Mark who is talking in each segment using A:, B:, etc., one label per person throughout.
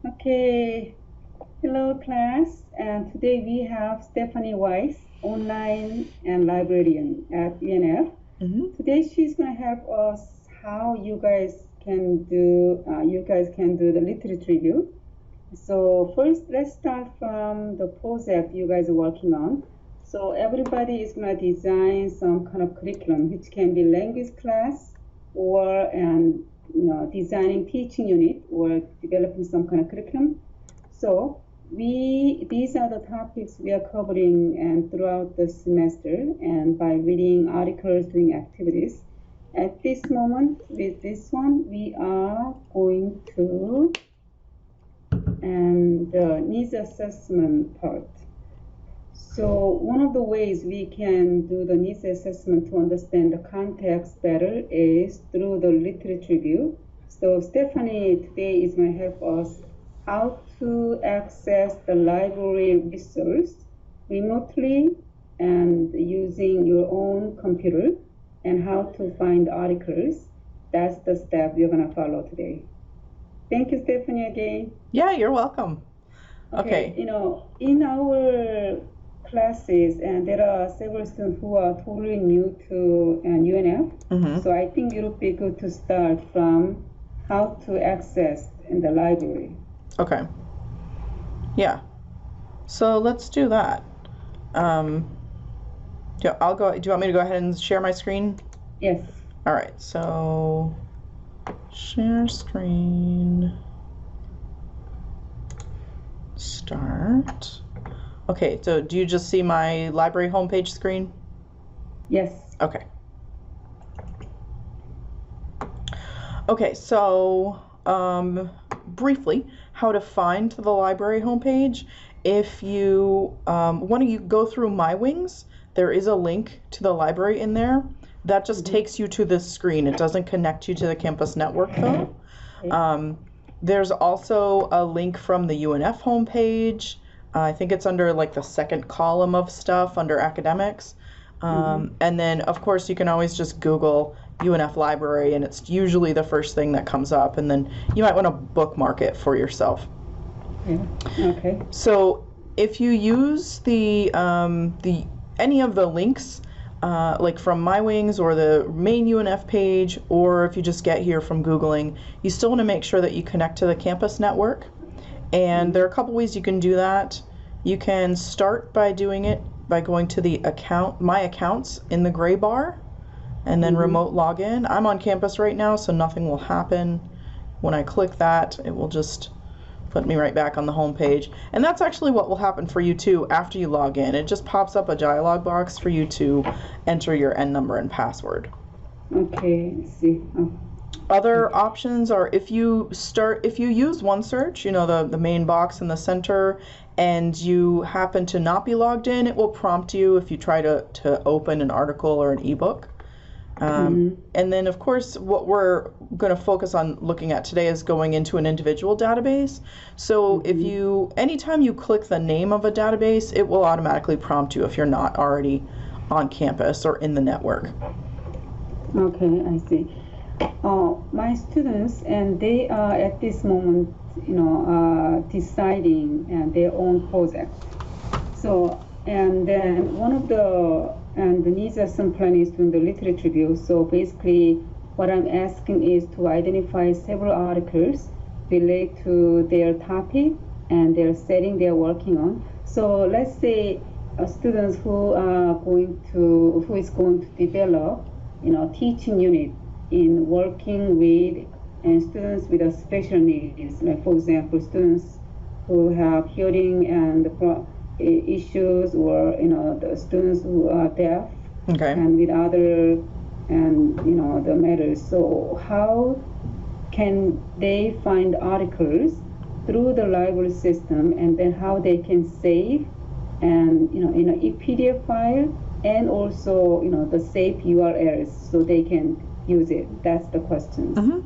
A: Okay, hello class, and today we have Stephanie Weiss, online and librarian at UNF. Today she's going to help us how you guys can do the literature review. So first, let's start from the project you guys are working on. So everybody is going to design some kind of curriculum, which can be language class or designing teaching unit or developing some kind of curriculum. So these are the topics we are covering and throughout the semester, and by reading articles, doing activities. At this moment, with this one, we are going to the needs assessment part. So one of the ways we can do the needs assessment to understand the context better is through the literature review. So Stephanie today is going to help us how to access the library resource remotely and using your own computer, and how to find articles. That's the step we're going to follow today. Thank you, Stephanie, again.
B: Yeah, you're welcome. Okay.
A: In our classes, and there are several students who are totally new to UNF. So I think it would be good to start from how to access in the library.
B: Okay. Yeah. So let's do that. Yeah, I'll go. Do you want me to go ahead and share my screen?
A: Yes.
B: All right. So share screen. Start. Okay, so do you just see my library homepage screen?
A: Yes.
B: Okay. Okay, so briefly, how to find the library homepage. If you want to go through My Wings, there is a link to the library in there. That just takes you to this screen. It doesn't connect you to the campus network, though. Okay. There's also a link from the UNF homepage. I think it's under like the second column of stuff under academics. And then, of course, you can always just Google UNF library, and it's usually the first thing that comes up. And then you might want to bookmark it for yourself.
A: Yeah. Okay.
B: So if you use the any of the links, like from My Wings or the main UNF page, or if you just get here from Googling, you still want to make sure that you connect to the campus network. And there are a couple ways you can do that. You can start by doing it by going to the My Accounts in the gray bar, and then remote login. I'm on campus right now, so nothing will happen. When I click that, it will just put me right back on the home page. And that's actually what will happen for you too after you log in. It just pops up a dialog box for you to enter your N number and password.
A: Okay, I see.
B: Other options are if you use OneSearch, the main box in the center, and you happen to not be logged in, it will prompt you if you try to open an article or an ebook. And then, of course, what we're going to focus on looking at today is going into an individual database. So anytime you click the name of a database, it will automatically prompt you if you're not already on campus or in the network.
A: Okay, I see. My students, and they are at this moment, deciding their own project. So, and then the needs assessment plan is doing the literature review. So basically, what I'm asking is to identify several articles relate to their topic and their setting they're working on. So let's say students who is going to develop, teaching unit in working with students with a special needs, like for example, students who have hearing and issues, or the students who are deaf, and with other the matters. So how can they find articles through the library system, and then how they can save and in a PDF file, and also the safe URLs so they can use it? That's the question.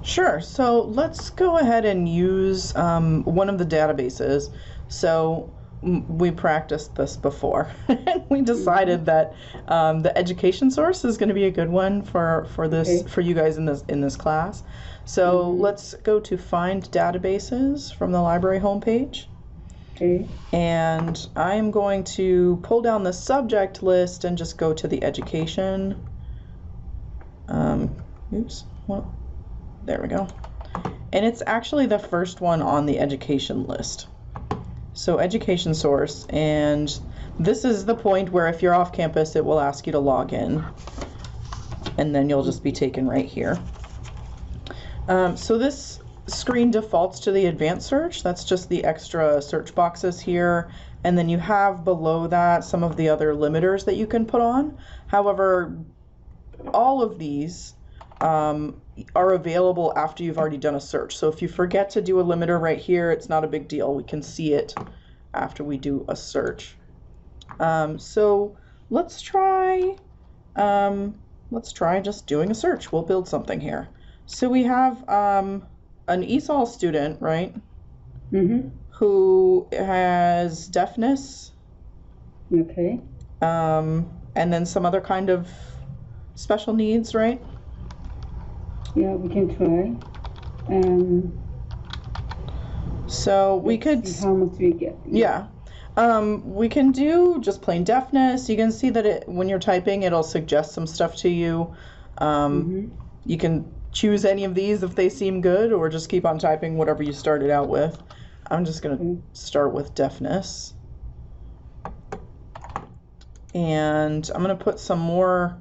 B: Sure. So let's go ahead and use one of the databases. So we practiced this before. We decided that the education source is going to be a good one for this for you guys in this class. So let's go to Find Databases from the library homepage.
A: Okay.
B: And I'm going to pull down the subject list and just go to the education. Oops, well, there we go. And it's actually the first one on the education list. So education source, and this is the point where if you're off campus, it will ask you to log in. And then you'll just be taken right here. So this screen defaults to the advanced search. That's just the extra search boxes here. And then you have below that some of the other limiters that you can put on. However, all of these are available after you've already done a search. So if you forget to do a limiter right here, it's not a big deal. We can see it after we do a search. So let's try just doing a search. We'll build something here. So we have an ESOL student, right? Who has deafness.
A: Okay.
B: And then some other kind of special needs, right?
A: Yeah, we can try.
B: So we could
A: see how much we get.
B: Yeah. We can do just plain deafness. You can see that when you're typing, it'll suggest some stuff to you. You can choose any of these if they seem good, or just keep on typing whatever you started out with. I'm just going to start with deafness. And I'm going to put some more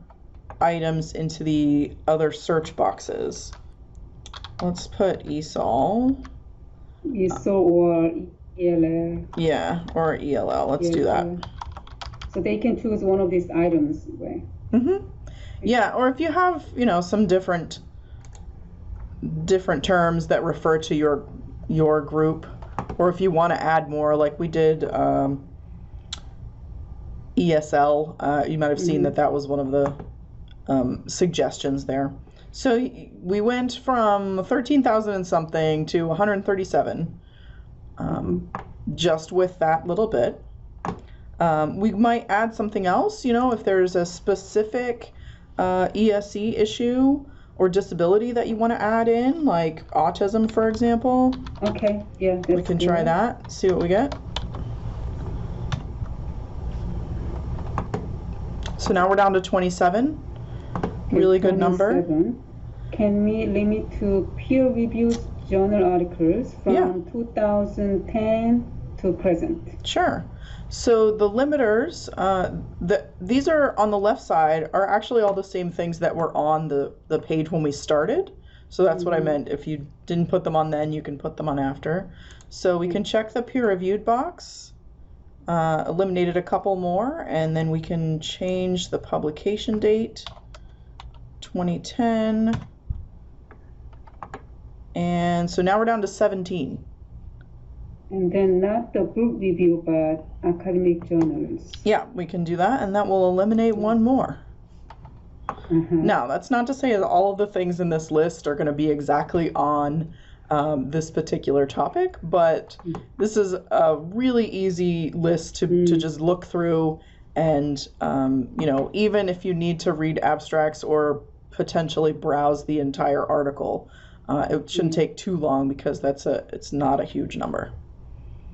B: items into the other search boxes. Let's put ESOL.
A: ESOL or ELL.
B: Yeah, or ELL. Let's do that.
A: So they can choose one of these items, right?
B: Yeah, or if you have, some different terms that refer to your group, or if you want to add more, like we did ESL. You might have seen that was one of the suggestions there. So we went from 13,000 and something to 137, just with that little bit. We might add something else, if there's a specific ESE issue or disability that you want to add in, like autism, for example.
A: Okay, yeah.
B: We can try that, see what we get. So now we're down to 27. Really good number.
A: Can we limit to peer-reviewed journal articles from 2010 to present?
B: Sure. So the limiters, these are on the left side, are actually all the same things that were on the page when we started. So that's what I meant. If you didn't put them on then, you can put them on after. So we can check the peer-reviewed box, eliminated a couple more, and then we can change the publication date, 2010. And so now we're down to 17.
A: And then not the group review, but academic journals.
B: Yeah, we can do that, and that will eliminate one more. Now, that's not to say that all of the things in this list are going to be exactly on this particular topic, but this is a really easy list to just look through, and even if you need to read abstracts or potentially browse the entire article, it shouldn't take too long, because it's not a huge number.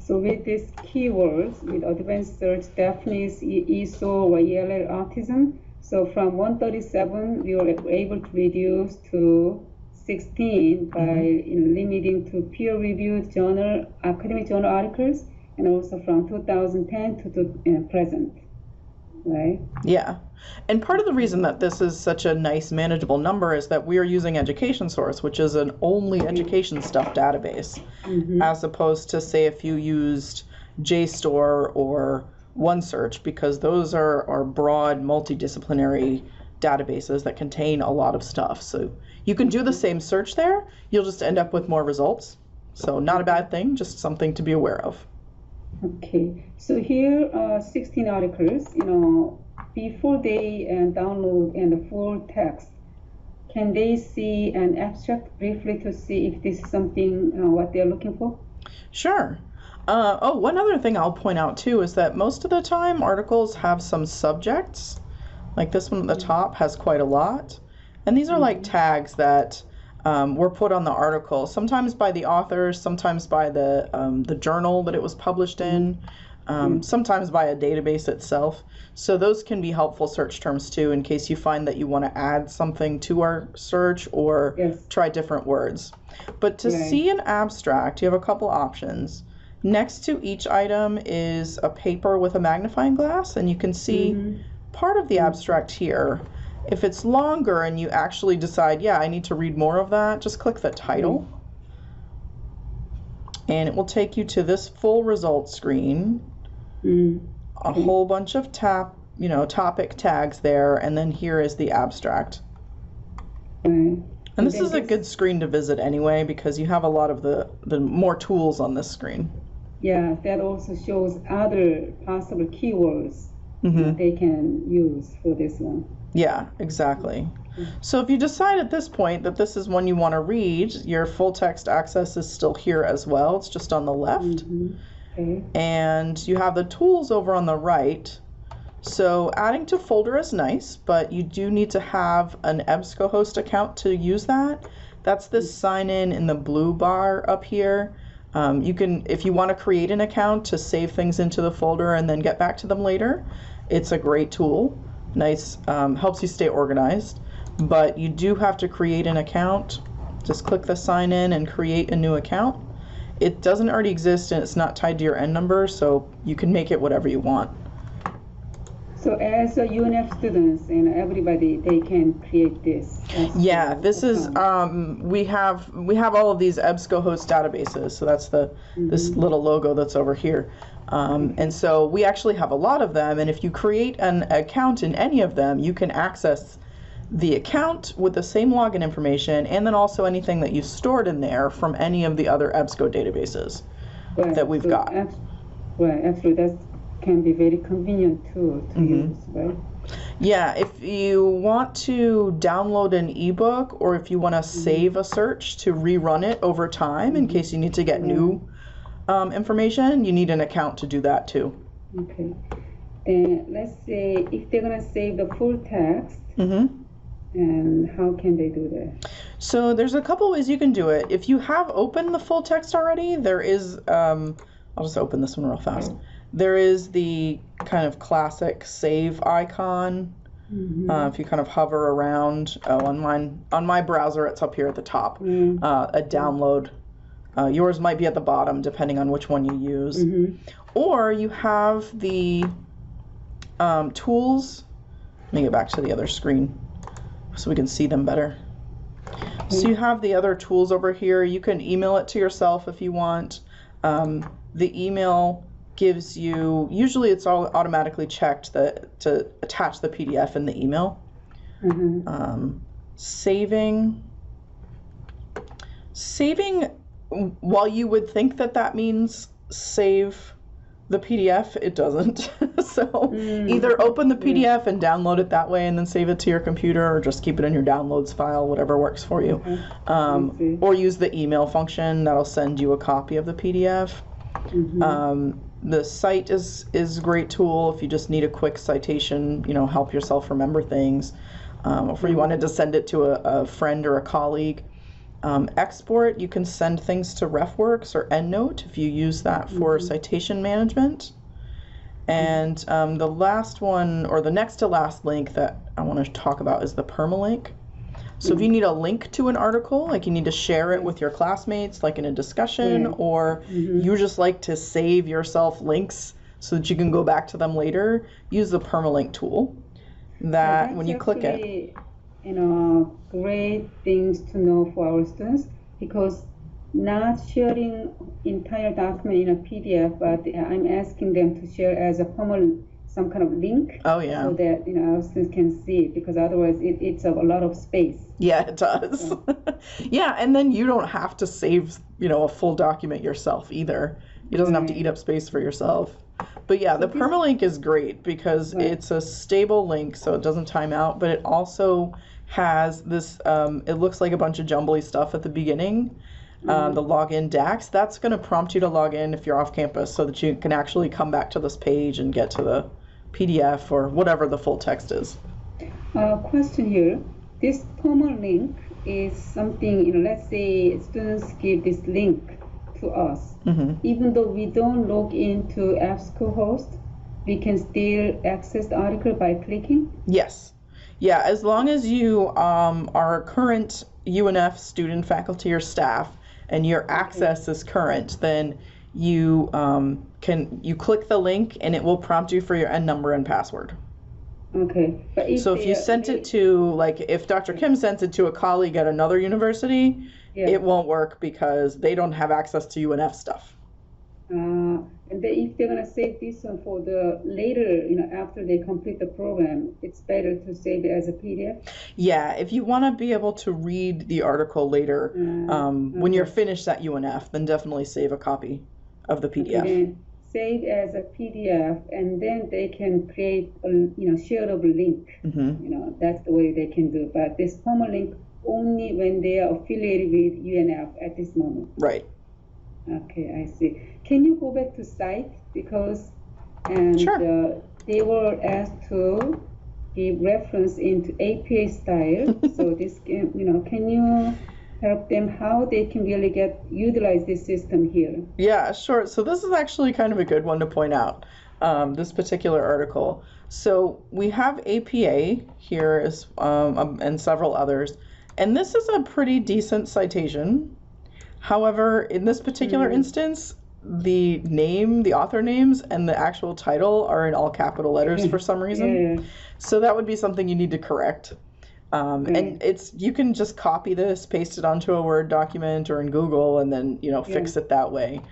A: So with these keywords, with advanced search, deafness, ESOL or ELL autism, so from 137 we were able to reduce to 16 by limiting to peer-reviewed journal, academic journal articles, and also from 2010 to present, right? Yeah.
B: And part of the reason that this is such a nice manageable number is that we are using Education Source, which is an only education stuff database, as opposed to, say, if you used JSTOR or OneSearch, because those are broad multidisciplinary databases that contain a lot of stuff. So you can do the same search there, you'll just end up with more results. So not a bad thing, just something to be aware of.
A: Okay, so here are 16 articles, before they download the full text, can they see an abstract briefly to see if this is something what they're looking for?
B: Sure. One other thing I'll point out too is that most of the time articles have some subjects. Like this one at the top has quite a lot. And these are like tags that were put on the article, sometimes by the authors, sometimes by the journal that it was published in, sometimes by a database itself. So those can be helpful search terms too, in case you find that you want to add something to our search or try different words. But to see an abstract, you have a couple options. Next to each item is a paper with a magnifying glass, and you can see part of the abstract here. If it's longer and you actually decide, yeah, I need to read more of that, just click the title. And it will take you to this full results screen. A whole bunch of topic tags there, and then here is the abstract. And this is a good screen to visit anyway, because you have a lot of the more tools on this screen.
A: Yeah, that also shows other possible keywords that they can use for this one.
B: Yeah, exactly. So if you decide at this point that this is one you want to read, your full text access is still here as well. It's just on the left. And you have the tools over on the right. So adding to folder is nice, but you do need to have an EBSCOhost account to use that. That's this sign in the blue bar up here. You can, if you want to create an account to save things into the folder and then get back to them later, it's a great tool. Nice, helps you stay organized. But you do have to create an account. Just click the sign in and create a new account. It doesn't already exist and it's not tied to your N number, so you can make it whatever you want.
A: So as a UNF students and everybody, they can create this.
B: Yeah, this is we have all of these EBSCOhost databases. So that's this little logo that's over here. And so we actually have a lot of them, and if you create an account in any of them, you can access the account with the same login information, and then also anything that you stored in there from any of the other EBSCO databases that we've got.
A: Actually that can be very convenient too to use, right?
B: Yeah, if you want to download an ebook, or if you want to save a search to rerun it over time in case you need to get new information, you need an account to do that too.
A: Okay. And let's say if they're going to save the full text, and how can they do that? So
B: there's a couple ways you can do it. If you have opened the full text already, there is, I'll just open this one real fast. There is the kind of classic save icon. If you kind of hover around, on my browser, it's up here at the top, a download. Yours might be at the bottom, depending on which one you use. Or you have the tools. Let me get back to the other screen so we can see them better. So you have the other tools over here. You can email it to yourself if you want. The email gives you, usually it's all automatically checked to attach the PDF in the email. Saving, while you would think that means save the PDF, it doesn't. So either open the PDF and download it that way and then save it to your computer, or just keep it in your downloads file, whatever works for you. Or use the email function that'll send you a copy of the PDF. The cite is a great tool if you just need a quick citation, help yourself remember things, or if you wanted to send it to a friend or a colleague. Export, you can send things to RefWorks or EndNote if you use that for citation management. And the last one, or the next to last link that I want to talk about, is the Permalink. So if you need a link to an article, like you need to share it with your classmates, like in a discussion, or you just like to save yourself links so that you can go back to them later, use the Permalink tool. That when you click it, great things to know for our students, because not sharing entire document in a PDF, but I'm asking them to share as a some kind of link. So that our students can see it, because otherwise it's a lot of space. Yeah, it does. Yeah, and then you don't have to save a full document yourself either. It doesn't have to eat up space for yourself. But yeah, the Permalink is great because it's a stable link, so it doesn't time out, but it also has this, it looks like a bunch of jumbly stuff at the beginning. The login DAX, that's going to prompt you to log in if you're off campus, so that you can actually come back to this page and get to the PDF or whatever the full text is.
A: Question here. This Permalink is something, let's say students give this link to us. Even though we don't log into AppSchoolhost, we can still access the article by clicking?
B: Yes. Yeah, as long as you are a current UNF student, faculty, or staff, and your access is current, then you you click the link and it will prompt you for your N number and password.
A: Okay. But
B: if you sent it to, like, if Dr. Kim sent it to a colleague at another university, it won't work because they don't have access to UNF stuff.
A: And if they're going to save this one for the later, after they complete the program, it's better to save it as a PDF?
B: Yeah, if you want to be able to read the article later, when you're finished at UNF, then definitely save a copy of the PDF.
A: Okay, save as a PDF, and then they can create a shareable link. That's the way they can do. But this Permalink only when they are affiliated with UNF at this moment.
B: Right.
A: Okay, I see. Can you go back to site, because
B: Sure.
A: They were asked to give reference into APA style. So this can you help them how they can really utilize this system here?
B: Yeah, sure. So this is actually kind of a good one to point out, this particular article. So we have APA here and several others, and this is a pretty decent citation. However, in this particular instance, the author names, and the actual title are in all capital letters for some reason. So that would be something you need to correct. And you can just copy this, paste it onto a Word document or in Google, and then fix it that way.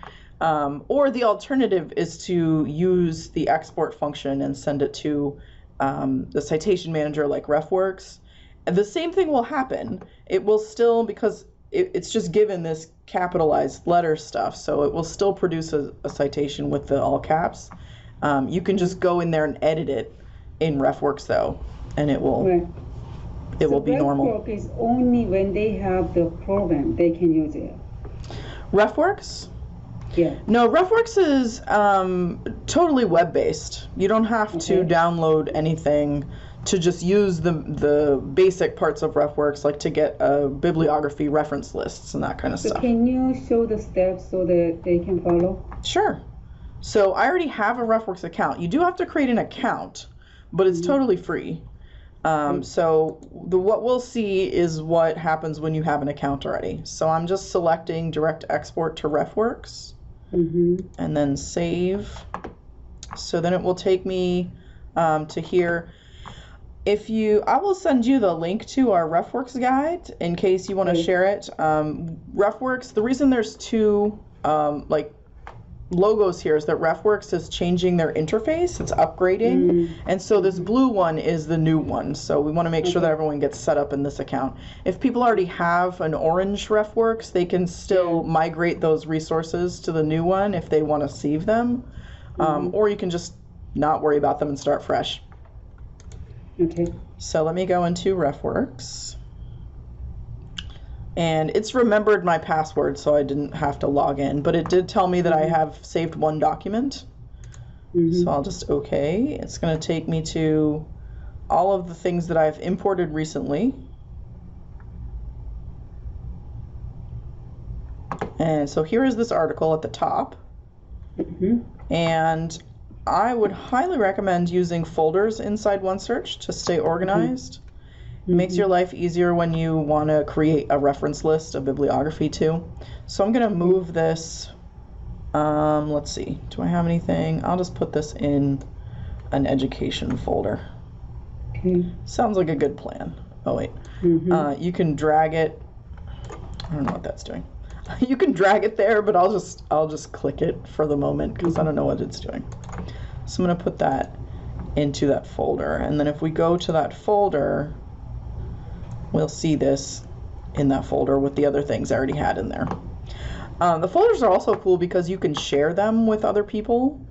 B: Or the alternative is to use the export function and send it to the citation manager like RefWorks. And the same thing will happen. It will still, because it's just given this capitalized letter stuff, so it will still produce a citation with the all caps. You can just go in there and edit it in RefWorks though, and it will be normal.
A: RefWorks is only when they have the program they can use it.
B: RefWorks?
A: Yeah.
B: No, RefWorks is totally web-based. You don't have to download anything to just use the basic parts of RefWorks, like to get a bibliography reference lists and that kind of stuff.
A: Can you show the steps so that they can follow?
B: Sure. So I already have a RefWorks account. You do have to create an account, but it's totally free. So what we'll see is what happens when you have an account already. So I'm just selecting direct export to RefWorks and then save. So then it will take me to here. I will send you the link to our RefWorks guide in case you want to share it. RefWorks, the reason there's two logos here is that RefWorks is changing their interface. It's upgrading. And so this blue one is the new one. So we want to make sure that everyone gets set up in this account. If people already have an orange RefWorks, they can still migrate those resources to the new one if they want to save them. Or you can just not worry about them and start fresh.
A: Okay.
B: So let me go into RefWorks. And it's remembered my password, so I didn't have to log in. But it did tell me that I have saved one document. So I'll just OK. It's going to take me to all of the things that I've imported recently. And so here is this article at the top. And I would highly recommend using folders inside OneSearch to stay organized. It makes your life easier when you want to create a reference list, a bibliography too. So I'm going to move this. Let's see. Do I have anything? I'll just put this in an education folder. Sounds like a good plan. Oh wait. You can drag it. I don't know what that's doing. You can drag it there, but I'll just click it for the moment because I don't know what it's doing. So I'm going to put that into that folder, and then if we go to that folder, we'll see this in that folder with the other things I already had in there. The folders are also cool because you can share them with other people.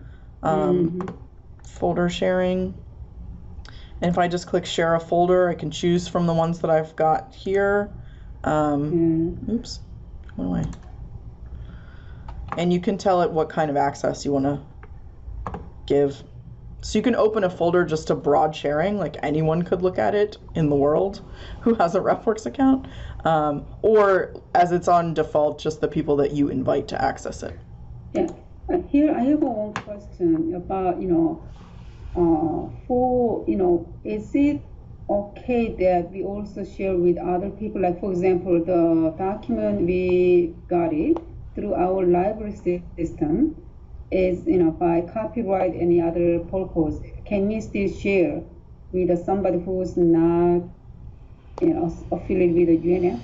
B: Folder sharing. And if I just click share a folder, I can choose from the ones that I've got here. Oops. What do I? And you can tell it what kind of access you want to give. So you can open a folder just to broad sharing, like anyone could look at it in the world who has a RefWorks account. or as it's on default, just the people that you invite to access it.
A: Yeah. Here I have one question about, is it okay that we also share with other people? Like, for example, the document we got it through our library system is, by copyright, any other purpose. Can we still share with somebody who's not, affiliated with the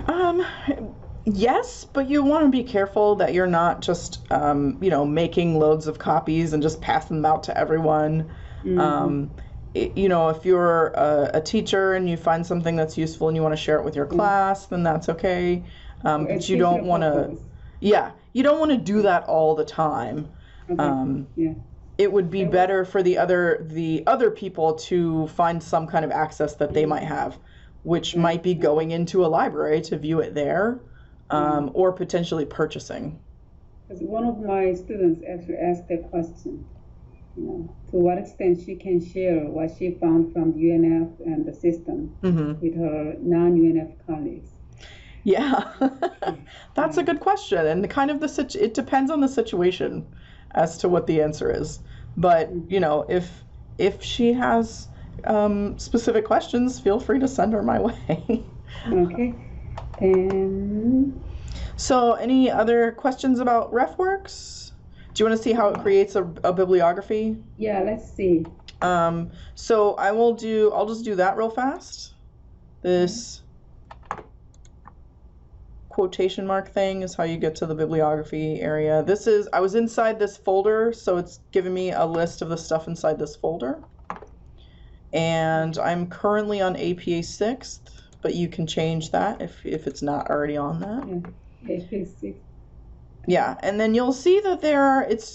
A: UNF?
B: Yes, but you want to be careful that you're not just, making loads of copies and just passing them out to everyone.
A: Mm-hmm.
B: If you're a teacher and you find something that's useful and you want to share it with your class, then that's okay. But you don't want to, you don't want to do that all the time.
A: Okay.
B: It would be better for the other people to find some kind of access that they might have, which might be going into a library to view it there, or potentially purchasing.
A: Because one of my students actually asked that question, to what extent she can share what she found from the UNF and the system with her non-UNF colleagues.
B: Yeah, that's a good question, and it depends on the situation as to what the answer is. But if she has specific questions, feel free to send her my way.
A: Okay.
B: So, any other questions about RefWorks? Do you want to see how it creates a bibliography?
A: Yeah, let's see.
B: So I'll just do that real fast. This quotation mark thing is how you get to the bibliography area. I was inside this folder, so it's giving me a list of the stuff inside this folder. And I'm currently on APA 6th, but you can change that if it's not already on that.
A: Yeah, APA 6th.
B: Yeah, and then you'll see that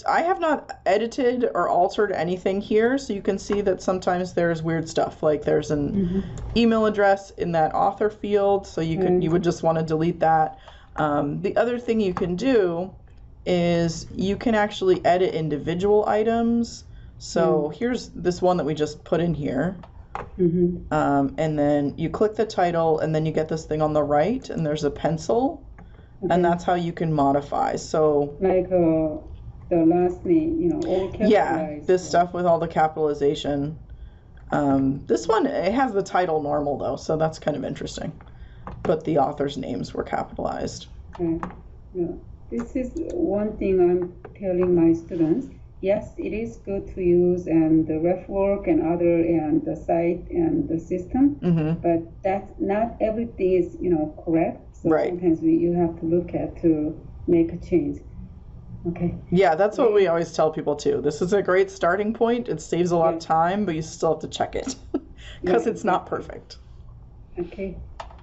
B: I have not edited or altered anything here, so you can see that sometimes there's weird stuff, like there's an email address in that author field, so you would just want to delete that. The other thing you can do is you can actually edit individual items. So here's this one that we just put in here. And then you click the title, and then you get this thing on the right, and there's a pencil. Okay. And that's how you can modify. So
A: like the last name, all capitalized.
B: Yeah, this stuff with all the capitalization. This one, it has the title normal though, so that's kind of interesting. But the authors' names were capitalized.
A: Okay. Yeah. This is one thing I'm telling my students. Yes, it is good to use and the RefWork and the site and the system, but that's not everything is correct. So sometimes you have to look at to make a change. Okay.
B: Yeah, that's what we always tell people too. This is a great starting point. It saves a lot of time, but you still have to check it because it's not perfect.
A: Okay.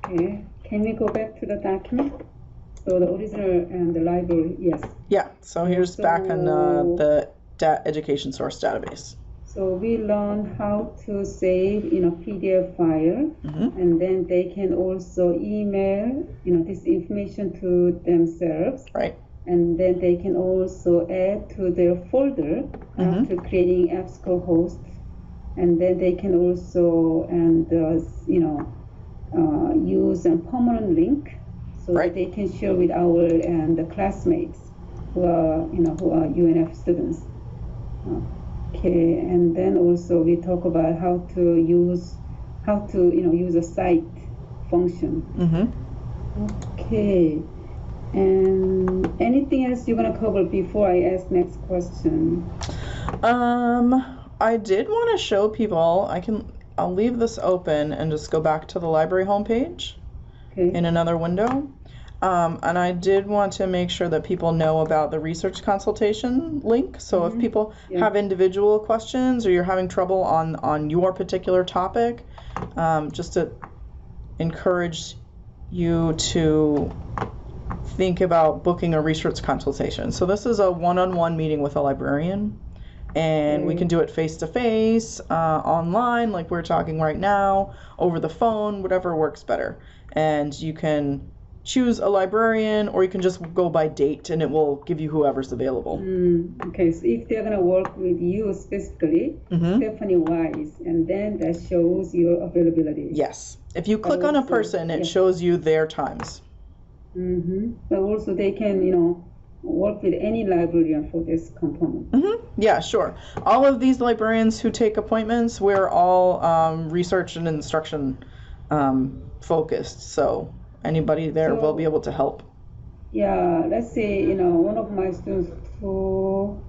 A: Can we go back to the document? So the original and the library, yes.
B: Yeah, so here's back on the education source database.
A: So we learned how to save in a PDF file, and then they can also email this information to themselves.
B: Right.
A: And then they can also add to their folder after creating EBSCO host. And then they can also use a permanent link so that they can share with our the classmates who are UNF students. Okay, and then also we talk about how to use a cite function. Okay, and anything else you want to cover before I ask next question?
B: I did want to show people. I'll leave this open and just go back to the library homepage in another window. And I did want to make sure that people know about the research consultation link. So if people have individual questions or you're having trouble on your particular topic, just to encourage you to think about booking a research consultation. So this is a one-on-one meeting with a librarian, and we can do it face-to-face, online, like we're talking right now, over the phone, whatever works better. And you can choose a librarian, or you can just go by date and it will give you whoever's available.
A: Okay, so if they're going to work with you specifically, Stephanie Wise, and then that shows your availability.
B: Yes. If you click on a person, it shows you their times.
A: But also they can, work with any librarian for this component.
B: Yeah, sure. All of these librarians who take appointments, we're all research and instruction focused. So anybody there will be able to help.
A: Yeah, let's say, one of my students who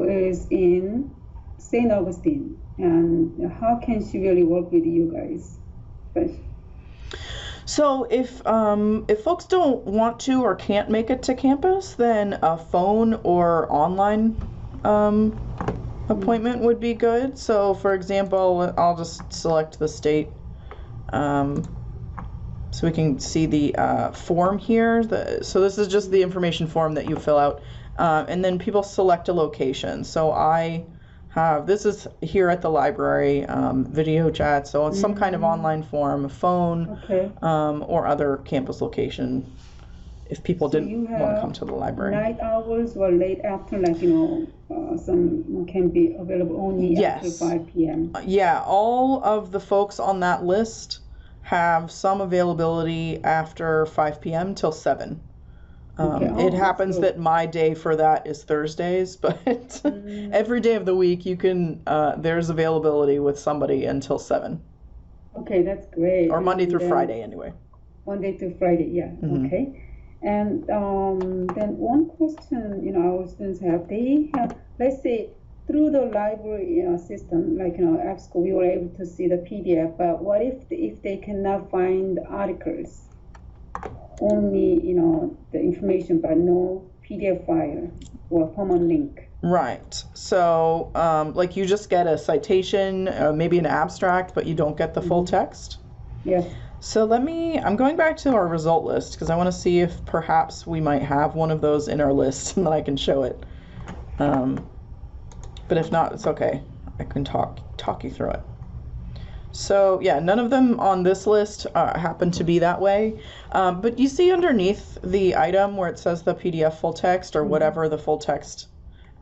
A: is in St. Augustine, and how can she really work with you guys?
B: So if folks don't want to or can't make it to campus, then a phone or online appointment would be good. So for example, I'll just select the state so we can see the form here. So this is just the information form that you fill out, and then people select a location. So this is here at the library, video chat, so it's some kind of online form, a phone, or other campus location if people didn't want to come to the library.
A: Night hours or late after, some can be available only after 5 p.m.
B: Yeah, all of the folks on that list have some availability after 5 p.m. till 7. It happens that my day for that is Thursdays, but every day of the week you can there's availability with somebody until 7.
A: Okay, that's great.
B: Or Monday through Friday anyway.
A: Monday through Friday, yeah. Okay. And then one question, our students have, let's say through the library system, like EBSCO, we were able to see the PDF, but what if they cannot find articles? Only the information but no PDF file or Permalink.
B: Right. So like you just get a citation, maybe an abstract, but you don't get the full text.
A: Yes.
B: So I'm going back to our result list because I want to see if perhaps we might have one of those in our list and then I can show it. But if not, it's okay. I can talk you through it. So yeah, none of them on this list happen to be that way. But you see underneath the item where it says the PDF full text or whatever the full text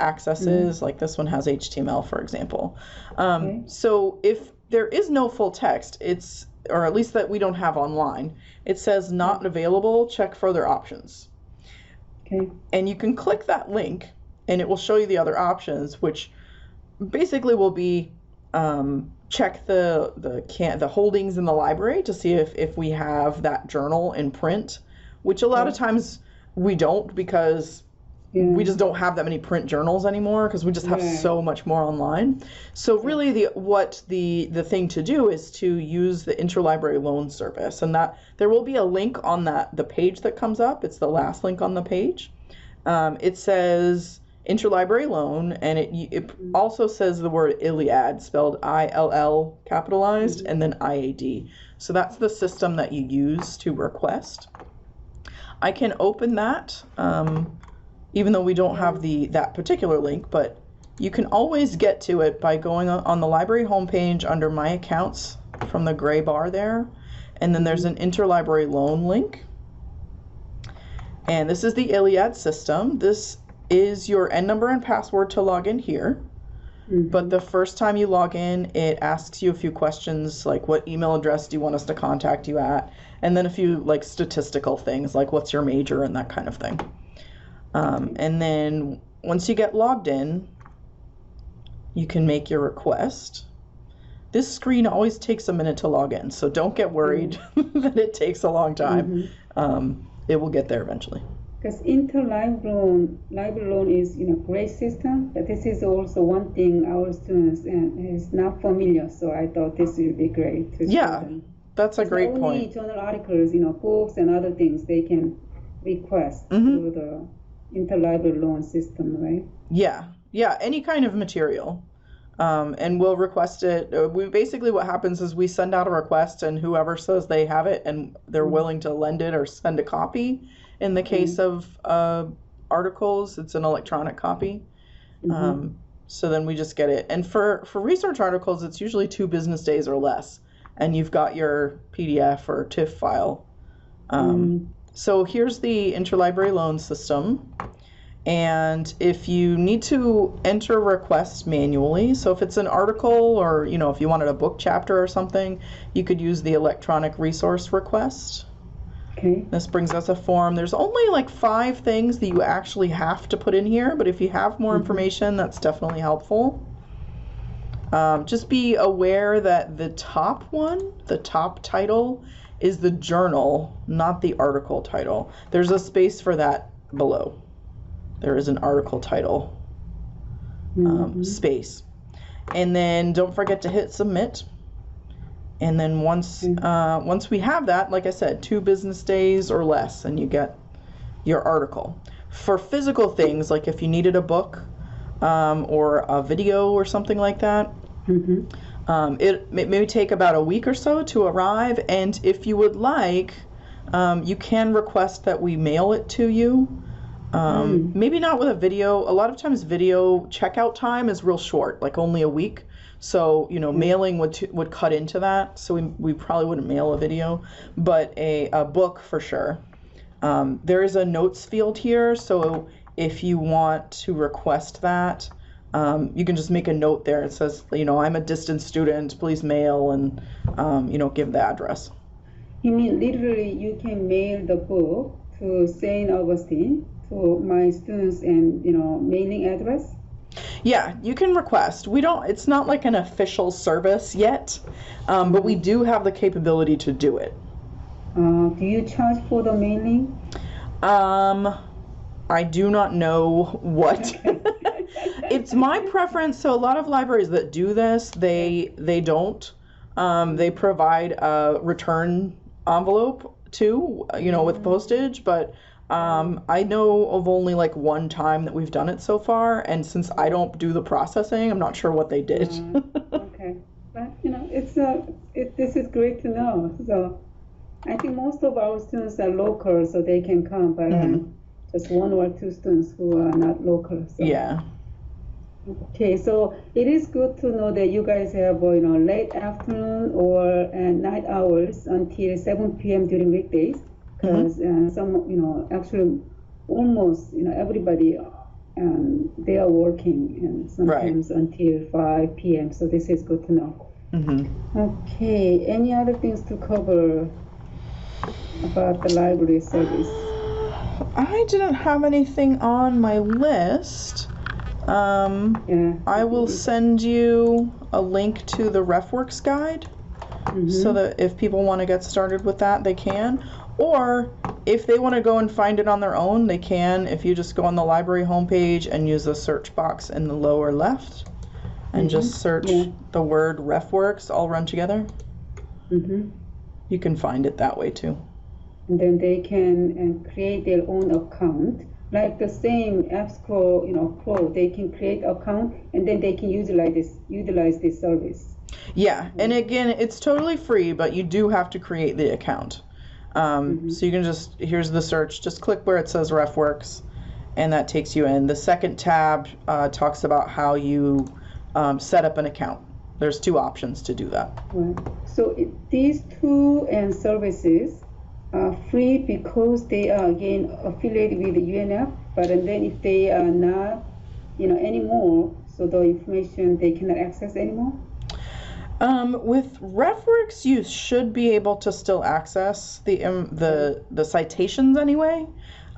B: access is, like this one has HTML, for example. So if there is no full text, or at least that we don't have online, it says not available, check further options.
A: Okay.
B: And you can click that link and it will show you the other options, which basically will be check the holdings in the library to see if we have that journal in print, which a lot of times we don't because we just don't have that many print journals anymore because we just have so much more online. So really the thing to do is to use the Interlibrary loan service, and that there will be a link on the page that comes up. It's the last link on the page. It says Interlibrary loan, and it also says the word Iliad, spelled ILL capitalized, and then IAD. So that's the system that you use to request. I can open that, even though we don't have that particular link, but you can always get to it by going on the library homepage under My Accounts from the gray bar there, and then there's an Interlibrary loan link. And this is the Iliad system. This is your N number and password to log in here. But the first time you log in, it asks you a few questions like what email address do you want us to contact you at, and then a few like statistical things like what's your major and that kind of thing. And then once you get logged in, you can make your request. This screen always takes a minute to log in, so don't get worried that it takes a long time. It will get there eventually.
A: Because Interlibrary loan is great system, but this is also one thing our students is not familiar. So I thought this would be great.
B: That's a great point.
A: Only journal articles, books and other things they can request through the Interlibrary loan system, right?
B: Yeah, any kind of material. And we'll request it. Basically what happens is we send out a request, and whoever says they have it and they're willing to lend it or send a copy. In the case of articles, it's an electronic copy. So then we just get it. And for research articles, it's usually 2 business days or less. And you've got your PDF or TIFF file So here's the interlibrary loan system. And if you need to enter requests manually, so if it's an article or, if you wanted a book chapter or something, you could use the electronic resource request.
A: Okay.
B: This brings us a form. There's only like 5 things that you actually have to put in here, but if you have more information, that's definitely helpful. Just be aware that the top title, is the journal, not the article title. There's a space for that below. There is an article title space. And then don't forget to hit submit. And then once we have that, like I said, 2 business days or less, and you get your article. For physical things, like if you needed a book or a video or something like that, it may take about a week or so to arrive. And if you would like, you can request that we mail it to you. Maybe not with a video. A lot of times video checkout time is real short, like only a week. So, mailing would cut into that. So we probably wouldn't mail a video, but a book for sure. There is a notes field here. So if you want to request that, you can just make a note there. It says, I'm a distance student, please mail, and, give the address.
A: You mean literally you can mail the book to St. Augustine, to my students, and, mailing address?
B: Yeah, you can request. It's not like an official service yet, but we do have the capability to do it.
A: Do you charge for the mailing?
B: I do not know what. It's my preference. So a lot of libraries that do this, they don't. They provide a return envelope too, with postage, but I know of only like one time that we've done it so far, and since I don't do the processing, I'm not sure what they did.
A: Okay, but this is great to know. So I think most of our students are local, so they can come, but just 1 or 2 students who are not local. So.
B: Yeah.
A: Okay, so it is good to know that you guys have late afternoon or night hours until 7 p.m. during weekdays. Because some, actually almost, everybody, they are working and sometimes until 5 p.m. So this is good to know. Okay, any other things to cover about the library service?
B: I didn't have anything on my list. I will send you a link to the RefWorks guide so that if people want to get started with that, they can. Or if they want to go and find it on their own, they can. If you just go on the library homepage and use the search box in the lower left and just search the word RefWorks all run together, you can find it that way too.
A: And then they can create their own account. Like the same EBSCO, Pro, they can create account and then they can utilize this service.
B: Yeah, and again, it's totally free, but you do have to create the account. So you can here's the search, just click where it says RefWorks, and that takes you in. The second tab talks about how you set up an account. There's 2 options to do that.
A: Right. So these 2 services are free because they are, again, affiliated with the UNF, but then if they are not, anymore, so the information they cannot access anymore?
B: With RefWorks, you should be able to still access the citations anyway,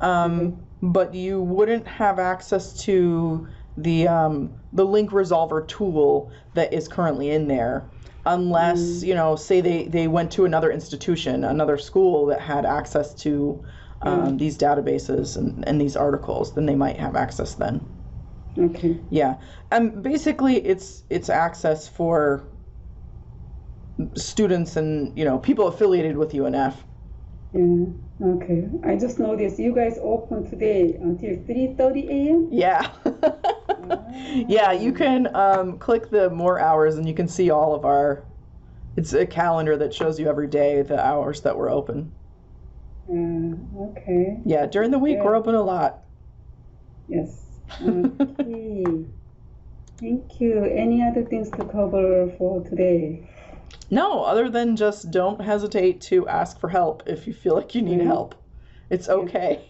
B: but you wouldn't have access to the link resolver tool that is currently in there, unless say they went to another institution, another school that had access to these databases and these articles, then they might have access then.
A: Okay.
B: Yeah, basically it's access for students and people affiliated with UNF.
A: Yeah. Okay. I just noticed you guys open today until 3:30 a.m.
B: Yeah. Yeah. You can click the more hours and you can see all of it's a calendar that shows you every day the hours that we're open.
A: Okay.
B: Yeah. During the week we're open a lot.
A: Yes. Okay. Thank you. Any other things to cover for today?
B: No, other than just don't hesitate to ask for help if you feel like you need help. It's okay.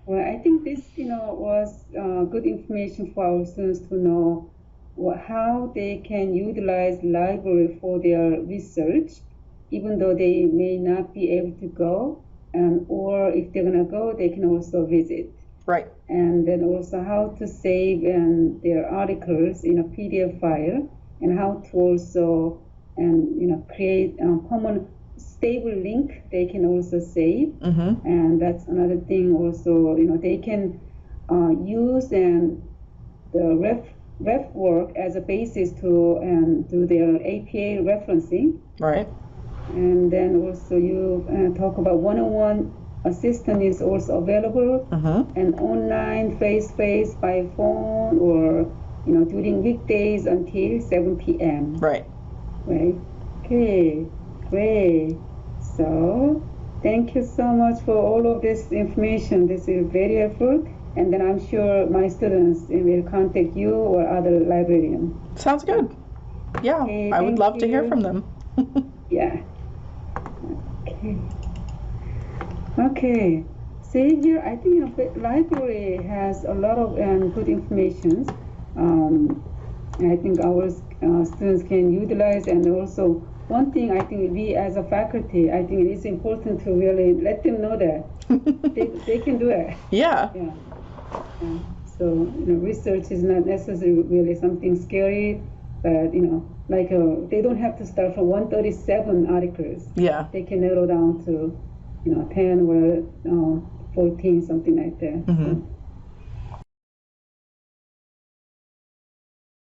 A: Well, I think this, was good information for our students to know how they can utilize library for their research, even though they may not be able to go, or if they're gonna go, they can also visit.
B: Right.
A: And then also how to save their articles in a PDF file, and how to also create a common stable link they can also save.
B: Mm-hmm.
A: And that's another thing also, they can use the ref work as a basis to do their APA referencing.
B: Right.
A: And then also you talk about one-on-one assistant is also available, and online, face-to-face, by phone, or during weekdays until 7 p.m.
B: Right.
A: Right. Okay. Great. So, thank you so much for all of this information. This is very helpful. And then I'm sure my students will contact you or other librarian.
B: Sounds good. Yeah,
A: Okay,
B: I would love to hear
A: you.
B: from them.
A: Yeah. Okay. Okay. See here, I think the library has a lot of good information. I think our students can utilize, and also one thing I think we as a faculty, I think it is important to really let them know that they can do it.
B: Yeah.
A: Yeah. So research is not necessarily really something scary, but they don't have to start from 137 articles.
B: Yeah.
A: They can narrow down to 10 or 14, something like that.
B: Mm-hmm.